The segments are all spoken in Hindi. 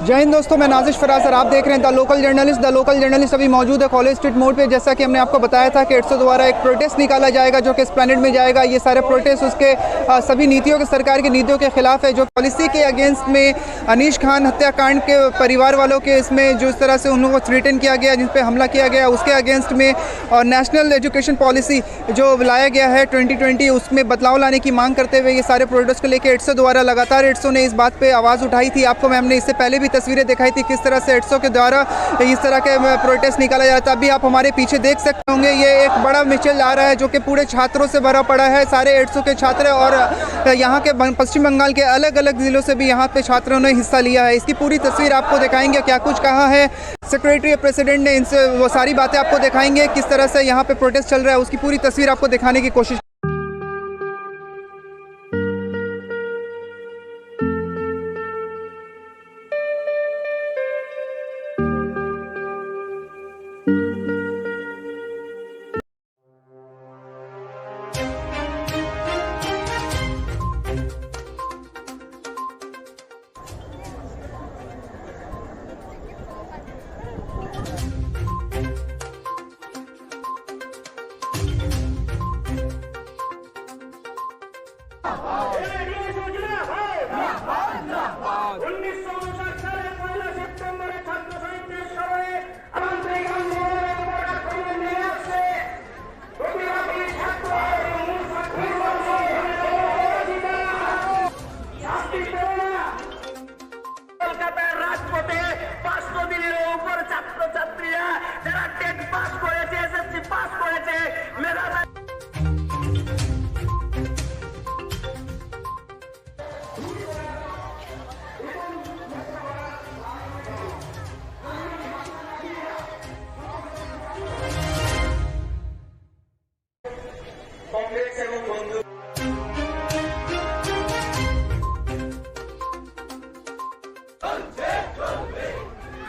जय हिंद दोस्तों, मैं नाजिश फराज सर, आप देख रहे हैं द लोकल जर्नलिस्ट अभी मौजूद है कॉलेज स्ट्रीट मोड़ पे। जैसा कि हमने आपको बताया था कि एडसो द्वारा एक प्रोटेस्ट निकाला जाएगा जो कि एस्प्लेनेड में जाएगा। ये सारे प्रोटेस्ट उसके सभी नीतियों के, सरकार की नीतियों के खिलाफ है, जो पॉलिसी के अगेंस्ट में अनीश खान हत्याकांड के परिवार वालों के इसमें जो इस तरह से उन लोगों को थ्रेटन किया गया, जिन पर हमला किया गया, उसके अगेंस्ट में और नेशनल एजुकेशन पॉलिसी जो लाया गया है 2020 उसमें बदलाव लाने की मांग करते हुए ये सारे प्रोटेस्ट को लेकर एडसो द्वारा लगातार एडसो ने इस बात पर आवाज़ उठाई थी। आपको मैम ने इससे पहले भी तस्वीरें दिखाई थी किस तरह से एडसो के द्वारा इस तरह के प्रोटेस्ट निकाला जाता है। अभी आप हमारे पीछे देख सकते होंगे, ये एक बड़ा मिছিল आ रहा है जो कि पूरे छात्रों से भरा पड़ा है। सारे एडसो के छात्र और यहाँ के पश्चिम बंगाल के अलग अलग ज़िलों से भी यहाँ पे छात्रों ने हिस्सा लिया है। इसकी पूरी तस्वीर आपको दिखाएंगे, क्या कुछ कहा है सेक्रेटरी प्रेसिडेंट ने, इनसे वो सारी बातें आपको दिखाएंगे। किस तरह से यहाँ पे प्रोटेस्ट चल रहा है उसकी पूरी तस्वीर आपको दिखाने की कोशिश।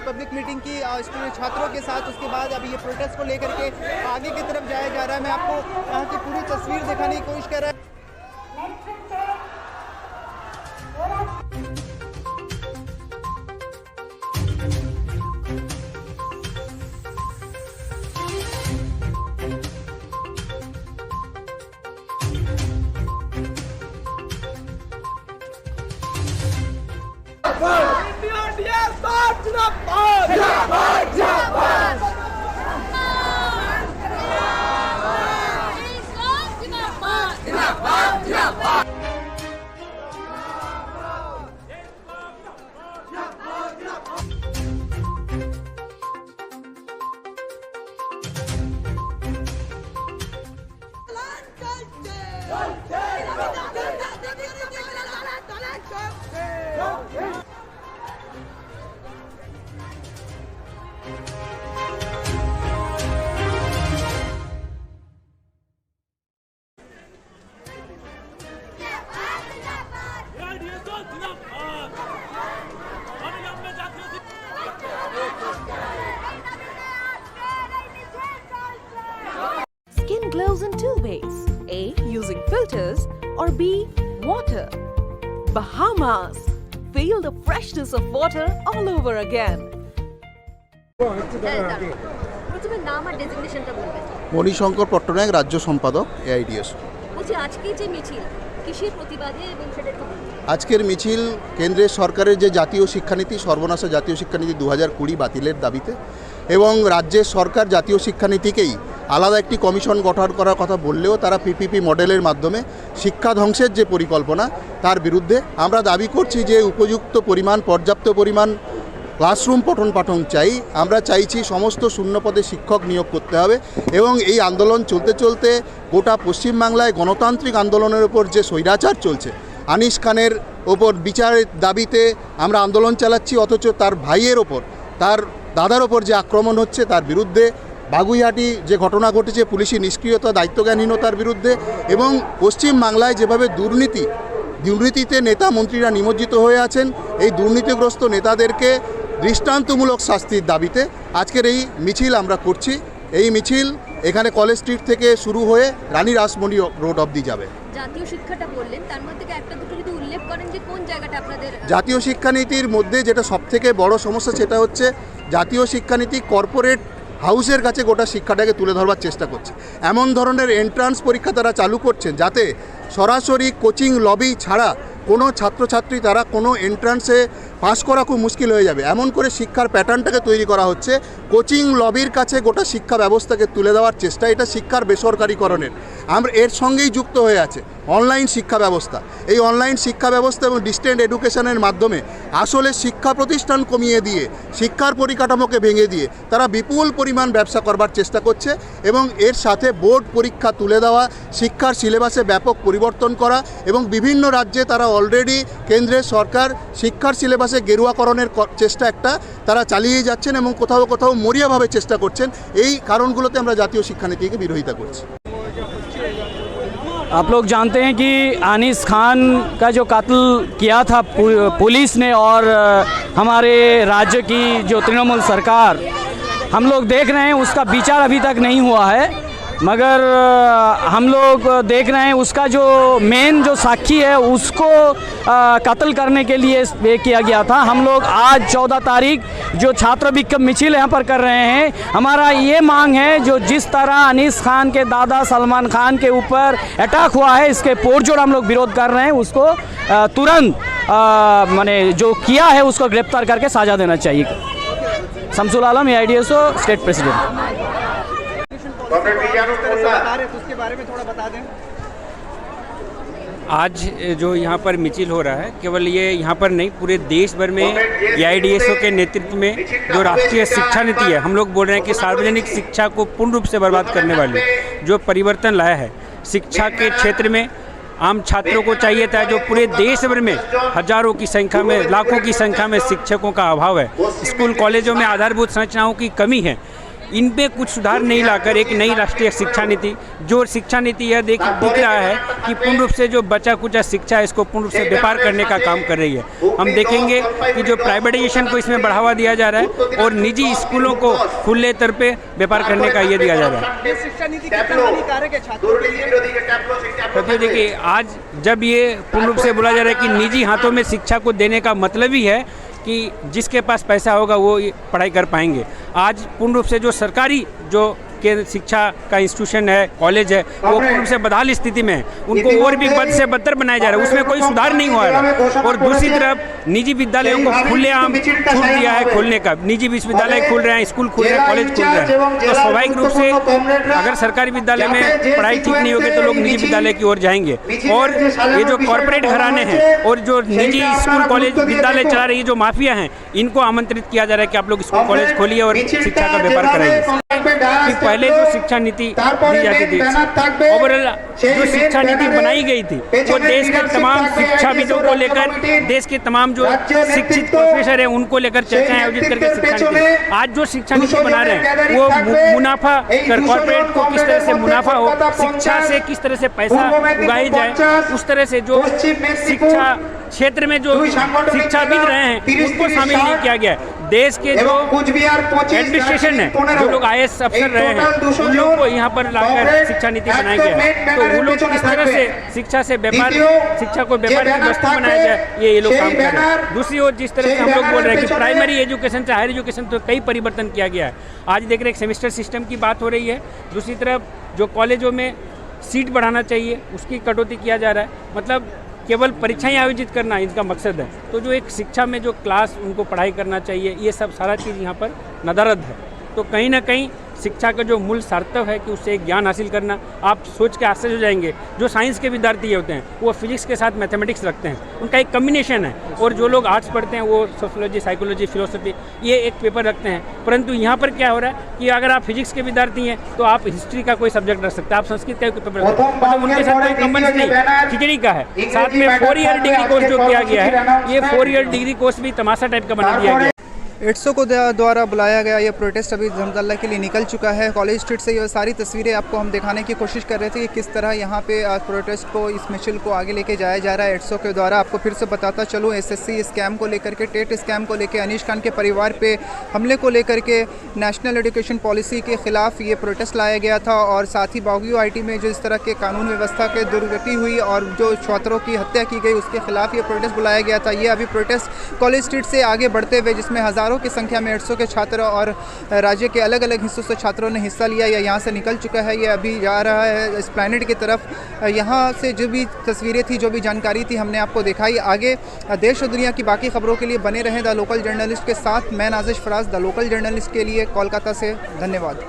पब्लिक मीटिंग की छात्रों के साथ, उसके बाद अभी ये प्रोटेस्ट को लेकर के आगे की तरफ जाया जा रहा है। मैं आपको यहाँ की पूरी तस्वीर दिखाने की कोशिश कर रहा हूँ। Skin glows in two ways. A. Using filters or B. Water. Bahamas. Feel the freshness of water all over again. প্রথমে নাম আর ডেজিগনেশনটা বলবেন। মণিশঙ্কর পট্টনায়ক, রাজ্য সম্পাদক এআইডিএস। বলছি আজকে যে মিছিল কিসের প্রতিবাদে এবং সেটা একটু বলুন। আজকের মিছিল কেন্দ্রের সরকারের যে জাতীয় শিক্ষানীতি, সর্বনাশা জাতীয় শিক্ষানীতি 2020 বাতিলের দাবিতে, এবং রাজ্যের সরকার জাতীয় শিক্ষানীতিকেই আলাদা একটি কমিশন গঠন করার কথা বললেও তারা পিপিপি মডেলের মাধ্যমে শিক্ষা ধ্বংসের যে পরিকল্পনা তার বিরুদ্ধে আমরা দাবি করছি যে উপযুক্ত পরিমাণ, পর্যাপ্ত পরিমাণ ক্লাসরুম পঠন পাঠন চাই। আমরা চাইছি সমস্ত শূন্যপদে শিক্ষক নিয়োগ করতে হবে এবং এই আন্দোলন চলতে চলতে গোটা পশ্চিমবাংলায় গণতান্ত্রিক আন্দোলনের ওপর যে স্বৈরাচার চলছে, আনিস খানের ওপর বিচারের দাবিতে আমরা আন্দোলন চালাচ্ছি, অথচ তার ভাইয়ের ওপর, তার দাদার ওপর যে আক্রমণ হচ্ছে তার বিরুদ্ধে, বাগুইহাটি যে ঘটনা ঘটেছে পুলিশি নিষ্ক্রিয়তা, দায়িত্বজ্ঞানহীনতার বিরুদ্ধে, এবং পশ্চিমবাংলায় যেভাবে দুর্নীতিতে নেতা মন্ত্রীরা নিমজ্জিত হয়ে আছেন, এই দুর্নীতিগ্রস্ত নেতাদেরকে দৃষ্টান্তমূলক শাস্তির দাবিতে আজকের এই মিছিল আমরা করছি। এই মিছিল এখানে কলেজ স্ট্রিট থেকে শুরু হয়ে রানী রাসমণি রোড অবধি যাবে। জাতীয় শিক্ষাটা বললেন, তার মধ্যে একটা দুটো যদি উল্লেখ করেন যে কোন জায়গাটা আপনাদের জাতীয় শিক্ষানীতির মধ্যে যেটা সবথেকে বড় সমস্যা সেটা হচ্ছে জাতীয় শিক্ষানীতি কর্পোরেট হাউসের কাছে গোটা শিক্ষাটাকে তুলে ধরবার চেষ্টা করছে। এমন ধরনের এন্ট্রান্স পরীক্ষা তারা চালু করছেন যাতে সরাসরি কোচিং লবি ছাড়া কোনো ছাত্রছাত্রী তারা কোনো এন্ট্রান্সে পাস করা খুব মুশকিল হয়ে যাবে, এমন করে শিক্ষার প্যাটার্নটাকে তৈরি করা হচ্ছে। কোচিং লবির কাছে গোটা শিক্ষা ব্যবস্থাকে তুলে দেওয়ার চেষ্টা, এটা শিক্ষার বেসরকারিকরণের আমরা এর সঙ্গেই যুক্ত হয়ে আছে অনলাইন শিক্ষা ব্যবস্থা। এই অনলাইন শিক্ষা ব্যবস্থা এবং ডিস্টেন্ট এডুকেশনের মাধ্যমে আসলে শিক্ষা প্রতিষ্ঠান কমিয়ে দিয়ে শিক্ষার পরিকাঠামোকে ভেঙে দিয়ে তারা বিপুল পরিমাণ ব্যবসা করবার চেষ্টা করছে এবং এর সাথে বোর্ড পরীক্ষা তুলে দেওয়া, শিক্ষার সিলেবাসে ব্যাপক পরিবর্তন করা এবং বিভিন্ন রাজ্যে তারা অলরেডি কেন্দ্রের সরকার শিক্ষার সিলেবাসে গেরুয়াকরণের চেষ্টা একটা তারা চালিয়ে যাচ্ছেন এবং কোথাও কোথাও মরিয়াভাবে চেষ্টা করছেন। এই কারণগুলোতে আমরা জাতীয় শিক্ষানীতিকে বিরোধিতা করছি। आप लोग जानते हैं कि अनीस खान का जो कत्ल किया था पुलिस ने और हमारे राज्य की जो तृणमूल सरकार, हम लोग देख रहे हैं उसका विचार अभी तक नहीं हुआ है, मगर हम लोग देख रहे हैं उसका जो मेन जो साक्षी है उसको कत्ल करने के लिए ये किया गया था। हम लोग आज 14 तारीख जो छात्र विक्षोभ मिছিল यहाँ पर कर रहे हैं, हमारा ये मांग है जो जिस तरह अनीस खान के दादा सलमान खान के ऊपर अटैक हुआ है इसके पुरजोर हम लोग विरोध कर रहे हैं। उसको तुरंत माने जो किया है उसको गिरफ्तार करके सजा देना चाहिए। शमसुल आलम, AIDSO स्टेट प्रेसिडेंट। उसके बारे में थोड़ा बता दें। आज जो यहाँ पर मिছিল हो रहा है, केवल ये यहाँ पर नहीं पूरे देश भर में AIDSO के नेतृत्व में जो राष्ट्रीय शिक्षा नीति है, हम लोग बोल रहे हैं कि सार्वजनिक शिक्षा को पूर्ण रूप से बर्बाद करने वाली जो परिवर्तन लाया है शिक्षा के क्षेत्र में, आम छात्रों को चाहिए था जो पूरे देश भर में हजारों की संख्या में, लाखों की संख्या में शिक्षकों का अभाव है, स्कूल कॉलेजों में आधारभूत संरचनाओं की कमी है, इनमें कुछ सुधार नहीं लाकर एक नई राष्ट्रीय शिक्षा नीति, जो शिक्षा नीति यह दिख रहा है कि पूर्ण रूप से जो बचा कुचा शिक्षा है इसको पूर्ण रूप से व्यापार करने का काम कर रही है। हम देखेंगे कि जो प्राइवेटाइजेशन को इसमें बढ़ावा दिया जा रहा है और निजी स्कूलों को खुले तौर पे व्यापार करने का ये दिया जा रहा है। शिक्षा नीति कितना हानिकारक है छात्रों के लिए? तो देखिए आज जब ये पूर्ण रूप से बोला जा रहा है कि निजी हाथों में शिक्षा को देने का मतलब ही है कि जिसके पास पैसा होगा वो पढ़ाई कर पाएंगे। आज पूर्ण रूप से जो सरकारी जो के शिक्षा का इंस्टीट्यूशन है, कॉलेज है, वो पूर्ण रूप से बदहाल स्थिति में है, उनको और भी बद से बदतर बनाया जा रहा है, उसमें कोई सुधार नहीं हुआ है। और दूसरी तरफ निजी विद्यालयों को खुलेआम छूट दिया है खोलने का, निजी विश्वविद्यालय खुल रहे हैं, स्कूल खुल रहे हैं, कॉलेज खुल रहे हैं, तो स्वाभाविक रूप से अगर सरकारी विद्यालय में पढ़ाई ठीक नहीं होगी तो लोग निजी विद्यालय की ओर जाएंगे। और ये जो कॉरपोरेट घराने हैं और जो निजी स्कूल कॉलेज विद्यालय चला रही है जो माफिया हैं, इनको आमंत्रित किया जा रहा है कि आप लोग स्कूल कॉलेज खोलिए और शिक्षा का व्यापार कराइए। पहले जो शिक्षा नीति दी जाती थी, ओवरऑल जो शिक्षा नीति बनाई गई थी वो देश के तमाम शिक्षाविदों को लेकर, देश के तमाम जो शिक्षित प्रोफेसर हैं उनको लेकर चर्चाएं आयोजित करके शिक्षा नीति, आज जो शिक्षा नीति बना रहे हैं वो मुनाफा कर कॉर्पोरेट को किस तरह से मुनाफा हो, शिक्षा से किस तरह से पैसा उगाई जाए, उस तरह से जो शिक्षा क्षेत्र में जो शिक्षाविद रहे हैं उनको शामिल नहीं किया गया है। देश के जो एडमिनिस्ट्रेशन है, जो लोग IAS अफसर रहे हैं, उन लोग को यहाँ पर लाकर शिक्षा नीति बनाई गया है, तो वो लोग किस तरह से शिक्षा से व्यापार, शिक्षा को व्यापार की वस्तु बनाया जाए ये लोग काम कर रहे हैं। दूसरी ओर जिस तरह से हम लोग बोल रहे हैं कि प्राइमरी एजुकेशन से हायर एजुकेशन तो कई परिवर्तन किया गया है, आज देख रहे हैं सेमेस्टर सिस्टम की बात हो रही है, दूसरी तरफ जो कॉलेजों में सीट बढ़ाना चाहिए उसकी कटौती किया जा रहा है, मतलब केवल परीक्षाएं आयोजित करना इनका मकसद है। तो जो एक शिक्षा में जो क्लास उनको पढ़ाई करना चाहिए ये सब सारा चीज़ यहाँ पर नदारद है। तो कहीं ना कहीं शिक्षा का जो मूल सार्थक है कि उससे एक ज्ञान हासिल करना, आप सोच के आश्चर्य हो जाएंगे जो साइंस के विद्यार्थी होते हैं वो फिजिक्स के साथ मैथमेटिक्स रखते हैं, उनका एक कम्बिनेशन है, और जो लोग आर्ट्स पढ़ते हैं वो सोशियोलॉजी, साइकोलॉजी, फिलोसफी ये एक पेपर रखते हैं। परंतु यहाँ पर क्या हो रहा है कि अगर आप फिजिक्स के विद्यार्थी हैं तो आप हिस्ट्री का कोई सब्जेक्ट रख सकते हैं, आप संस्कृत का कोई पेपर रख सकते हैं, मतलब उनके साथ कोई कंबंस नहीं, खिचड़ी का है। साथ में 4 ईयर डिग्री कोर्स जो किया गया है, ये 4 ईयर डिग्री कोर्स भी तमाशा टाइप का बना दिया गया है। 800 को द्वारा बुलाया गया ये प्रोटेस्ट अभी धर्मतला के लिए निकल चुका है। कॉलेज स्ट्रीट से ये सारी तस्वीरें आपको हम दिखाने की कोशिश कर रहे थे कि किस तरह यहाँ पे प्रोटेस्ट को, इस मिছিল को आगे लेके जाया जा रहा है 800 के द्वारा। आपको फिर से बताता चलूँ, एसएससी स्कैम को लेकर के, टेट स्कैम को लेकर, अनीश खान के परिवार पे हमले को लेकर के नेशनल एजुकेशन पॉलिसी के ख़िलाफ़ ये प्रोटेस्ट लाया गया था। और साथ ही बागीयो IT में जो इस तरह के कानून व्यवस्था के दुर्गति हुई और जो छात्रों की हत्या की गई, उसके खिलाफ ये प्रोटेस्ट बुलाया गया था। ये अभी प्रोटेस्ट कॉलेज स्ट्रीट से आगे बढ़ते हुए, जिसमें हज़ारों की संख्या में 800 के छात्र और राज्य के अलग अलग हिस्सों से छात्रों ने हिस्सा लिया, या यहाँ से निकल चुका है। ये अभी जा रहा है एस्प्लैनेड की तरफ। यहाँ से जो भी तस्वीरें थी, जो भी जानकारी थी, हमने आपको दिखाई। आगे देश और दुनिया की बाकी खबरों के लिए बने रहें द लोकल जर्नलिस्ट के साथ। मैं Nazish Faraz, the local journalist के लिए कोलकाता से। धन्यवाद।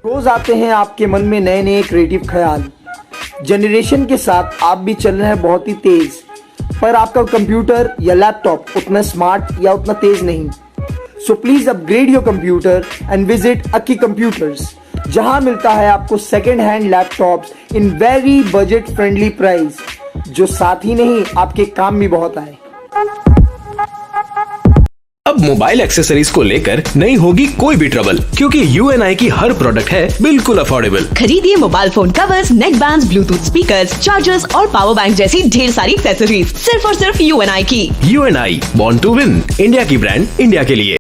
रोज आते हैं आपके मन में नए नए क्रिएटिव ख्याल। जनरेशन के साथ आप भी चल रहे हैं बहुत ही तेज, पर आपका कंप्यूटर या लैपटॉप उतना स्मार्ट या उतना तेज नहीं। So please upgrade your computer and visit Akki computers, जहां मिलता है आपको second hand laptops in very budget friendly price, जो साथ ही नहीं आपके काम भी बहुत आए। अब मोबाइल एक्सेसरीज को लेकर नहीं होगी कोई भी ट्रबल, क्योंकि UNI की हर प्रोडक्ट है बिल्कुल अफोर्डेबल। खरीदिए मोबाइल फोन कवर्स, नेक बैंड्स, ब्लूटूथ स्पीकर्स, चार्जर्स और पावर बैंक जैसी ढेर सारी एक्सेसरीज सिर्फ और सिर्फ UNI की। UNI, born to win, India की ब्रांड इंडिया के लिए।